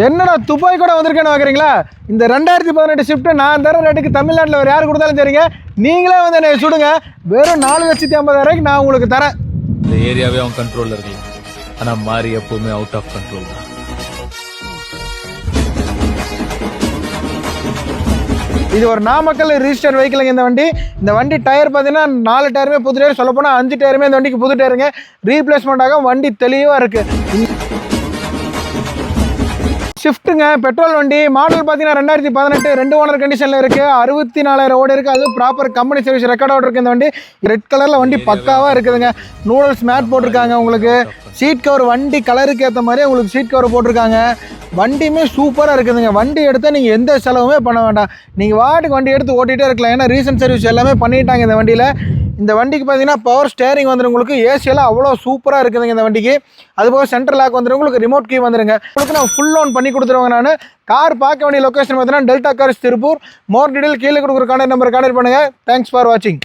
என்னடா துபாய் கூட வந்திருக்கேன்னு பார்க்குறீங்களா? இந்த 2018 ஷிஃப்ட் நான் தர ரேட்டுக்கு தமிழ்நாட்டில் வேறு யார் கொடுத்தாலும் சரிங்க, நீங்களே வந்து என்னை சுடுங்க. வெறும் 4,50,000 நான் உங்களுக்கு தரேன். இந்த ஏரியாவே அவன் கண்ட்ரோலில் இருக்கலாம், ஆனால் மாறி எப்பவுமே அவுட் ஆஃப் கண்ட்ரோல் தான். இது ஒரு நாமக்கல் ரிஜிஸ்டர் வெஹிக்கிளுங்க. இந்த வண்டி டயர் பார்த்தீங்கன்னா 4 டயருமே புது டயர், சொல்ல போனால் 5 டயருமே இந்த வண்டிக்கு புது டயருங்க. ரீப்ளேஸ்மெண்ட் ஆக வண்டி தெளிவாக இருக்குது. ஷிஃப்ட்டுங்க, பெட்ரோல் வண்டி. மாடல் பார்த்தீங்கன்னா 2018, 2 ஓனர் கண்டிஷனில் இருக்குது. 64,000 ஓடி இருக்குது. அது ப்ராப்பர் கம்பெனி சர்வீஸ் ரெக்கார்டோடு இருக்குது. இந்த வண்டி ரெட் கலரில் வண்டி பக்காவாக இருக்குதுங்க. நூடல்ஸ் மேட் போட்டிருக்காங்க. உங்களுக்கு சீட் கவர் வண்டி கலருக்கு ஏற்ற மாதிரி உங்களுக்கு சீட் கவர் போட்டிருக்காங்க. வண்டியுமே சூப்பராக இருக்குதுங்க. வண்டி எடுத்தால் நீங்கள் எந்த செலவுமே பண்ண வேண்டாம், நீங்கள் வாட்டுக்கு வண்டி எடுத்து ஓட்டிகிட்டே இருக்கலாம். ஏன்னா ரீசன்ட் சர்வீஸ் எல்லாமே பண்ணிட்டாங்க இந்த வண்டியில். இந்த வண்டிக்கு பார்த்தீங்கன்னா பவர் ஸ்டேரிங் வந்துடும். உங்களுக்கு ஏசியெல்லாம் அவ்வளோ சூப்பராக இருக்குதுங்க இந்த வண்டிக்கு. அதுபோக சென்ட்ரல் லாக் வந்துடும். உங்களுக்கு ரிமோட் கீ வந்துருங்க. உங்களுக்கு நான் ஃபுல் லோன் பண்ணி கொடுத்துருவாங்க. நான் கார் பார்க்க வேண்டிய லொக்கேஷன் பார்த்தீங்கன்னா டெல்டா கார்ஸ் திருப்பூர். மோர் டீடைல் கீழே கொடுக்குற கான்டாக்ட் நம்பர் கான்டாக்ட் பண்ணுங்கள். தேங்க்ஸ் ஃபார் வாட்சிங்.